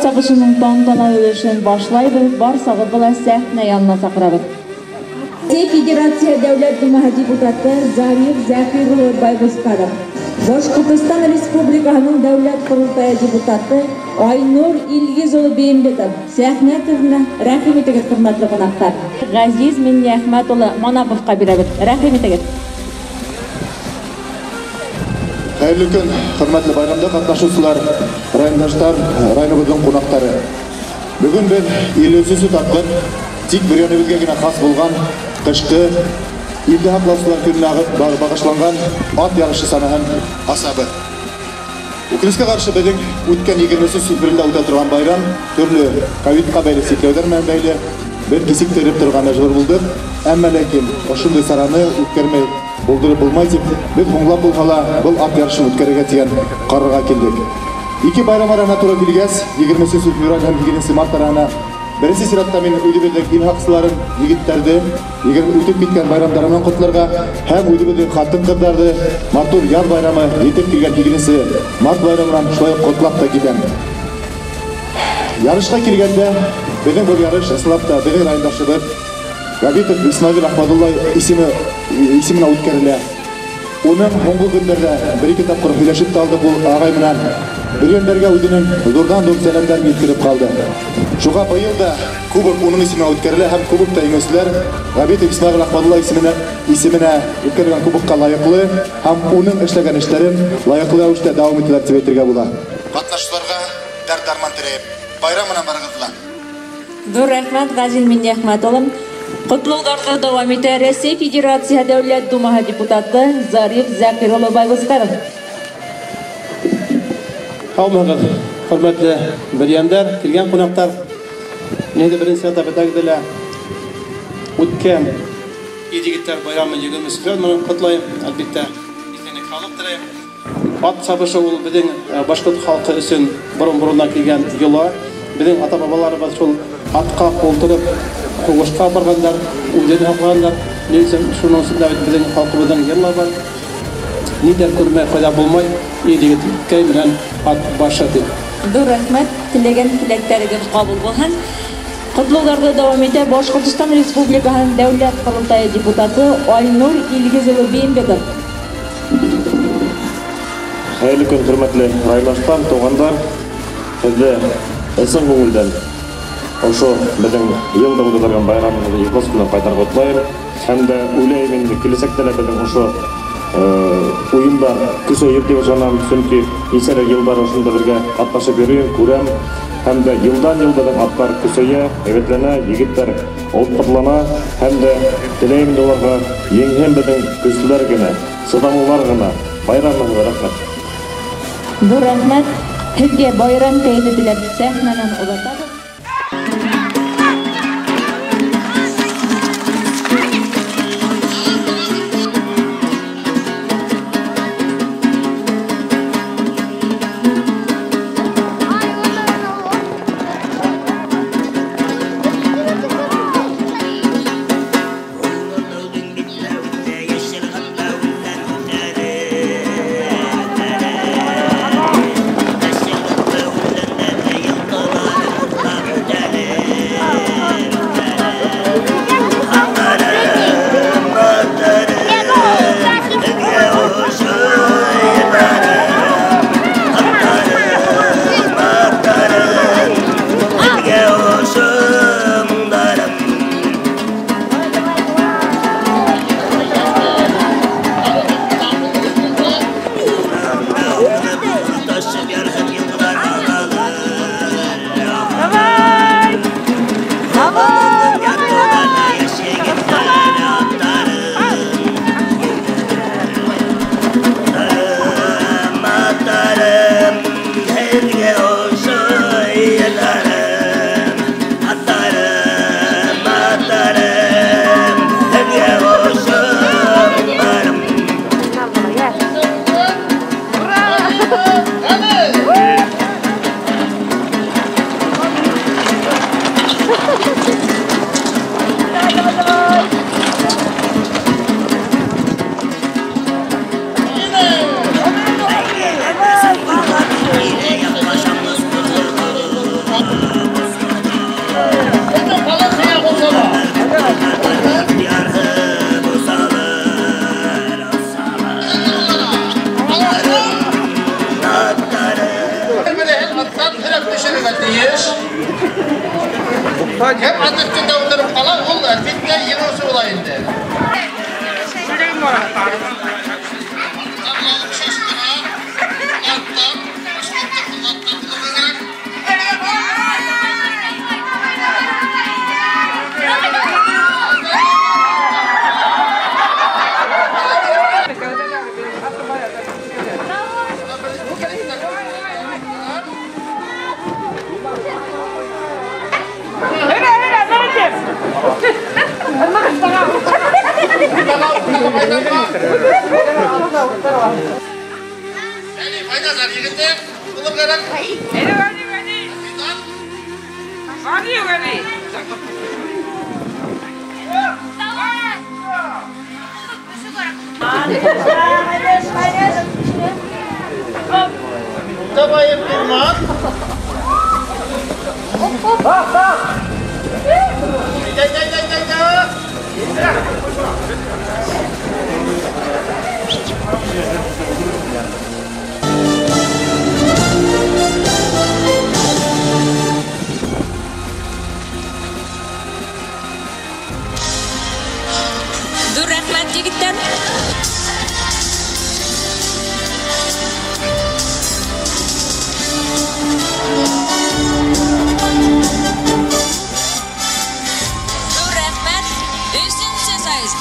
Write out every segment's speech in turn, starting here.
чыгышының тантаналы өлешен башлайды. Барсагы була сәхнә янына сакырабыз. Федерация Дәүләт Думаһы депутаты Зариф Закиров Байбускаров, Башкортстан Республикасының Дәүләт Курултайы депутаты Айнур Илгиз улы Беймбетов, сәхнә түренә рәхим итегез, хөрмәтле кунаклар. Газиз Миннәхмәт улы Манаповка бирәбез. Рәхим итегез. Хәерле көн, хөрмәтле байрамда катнашучылар, райондаштар, районыбызның кунаклары. Бүген без 53 тапкыр тик бер яныбызга гына хас булган кышкы илдә хаклаучылар көненә багышланган ат ярышы санаһын асабы. Үкенечкә каршы безнең үткән 23 апрельдә үтә торган байрам төрле ковидка бәйле сикләүләр белән бәйле бер кисектереп торган мәҗбүр булдык. Әмма ләкин ошундый сараны үткәрмәй булдырып булмай дип, без моңлап булгала бу ат ярышын үткәрергә тигән карарга килдек. Ике байрам арасына туры килгәч, 23 февраль һәм 20 март арасына беренче сиратта мин үдебездәге ил хакчыларын, егетләрне, үтеп киткән байрамнардан котларга һәм үдебездәге хатын-кызларны матур яз байрамы җитеп килгән 20 март байрамын шулай котлап та китәм. Ярышка килгәндә, безнең бу ярыш ислап та безнең райондашыбыз Габитов Исмаил Ахмадулла исеменә үткәрелә. Уның һоңгы көндәрдә бер-ике тапкыр һөйләшеп талдык ул агай менән. Биргәннәргә үзенең зурдан-зур сәламнәрен җиткереп калды. Шуңа быел да кубок уның исеменә үткәрелә һәм кубокта еңүчеләр Габитов Исмаил Ахмадулла исеменә үткәрелгән кубокка лаеклы һәм уның эшләгән эшләрен лаеклы рәвештә дәвам итәргә дип әйтергә була. Катнашучыларга дәрт-дарман теләп, байрам менән барыгызлар. Зур рәхмәт Газиз Миннәхмәт улым. Котлауларда дәвам итә Россия Федерация Дәүләт Думаһы депутаты Зариф Закиров Байбускаров. Халмагыз, хөрмәтле бирәндәр, килгән кунаклар. Нәдә беренче этапта гыдыла үткән егетләр байрамын җигелмәскә менә котлайым. Әлбәттә, исәнлек халык теләйм. Ат сабышы ул безнең башкорт халкы өчен борын-борыннан килгән йола. Безнең ата-бабаларыбыз шул атка култырып Хугышка баргандар, үзен хаклагандар. Нәсәм шуның өчен дә безнең халкыбызның йырлар бар. Нидән күрмәй файда булмай, егеткә белән ат башы дип. Зур рәхмәт, теләгән теләкләрегез кабул булһын. Котлауларда дәвам итә Башкортстан Республикасының Дәүләт Курултайы депутаты Айнур Илгиз улы Беймбетов. Хәерле көн, хөрмәтле райондашлар, тугандар. Сезгә эсен күңелдән ошо безнең елда үткәргән байрамыбызны ихлас белән кайтарып котлайм. Һәм дә уйлыйм инде киләчәктә дә безнең ошо уенда көсәйеп дип ышанам, чөнки исәле еллар ошында бергә катнашып йөрим, күрәм. Һәм дә елдан-елдан атлар көсәя, әйбәтләнә, егетләр олтырлана, һәм дә теләйм аларга еңһәм безнең көчләр генә, сыдамлылар гына байрамны рәхмәт. Зур рәхмәт, сезгә байрам кәефе теләп сәхнәнән озатабыз. Hep atıktığında oturup kalan onlar. Bitme yınosu olayında. Tabayım durmaz. Dur rahmat yigitlar. Dur rahmat. Üstün sesayız.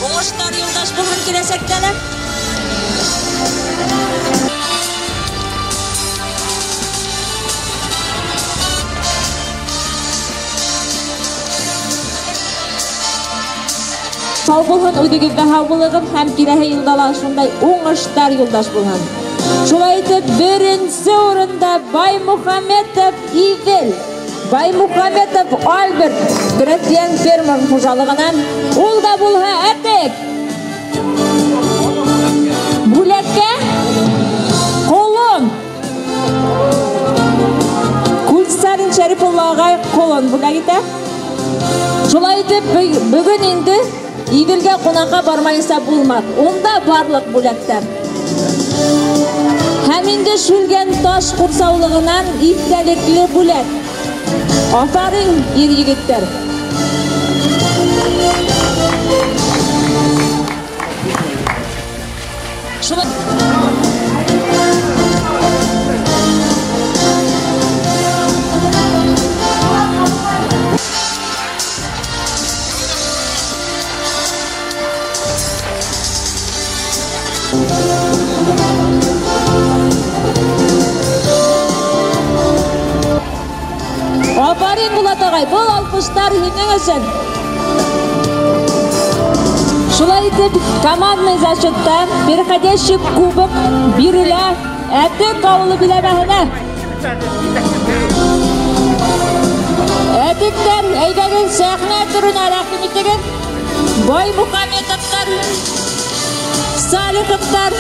Oğuşlar yoldaş bulun kiresekteler. Sağ bulun ödügü ve havlılığın hem kirehe yıldalaşınday oğuşlar yoldaş bulun. Şulaydı birinci orunda Bay Muhamedov İvel. Bay Muhamedov Albert Gretyen Fermer hoşalığından ol da bulha etek. Bulekke kolon. Kulçsarin Şerifullah ağay kolon bulagite. Şulaydı bugün indi İvelge konağa barmayınsa bulmak. Onda barlık bulekler. Heminde şülgen taş kursavlığından iftelikli bulek. Aferin yigitler. Şunu Aferin Bulat ağay, bol alkışlar hünen için. Şulay etip komandный зачетта переходящий кубок бириле әтек ауылы билемәһенә. Әтектән әйдәген сәхнә түренә рәхим итегез. Бай Мухамедовтар, Салиховтар,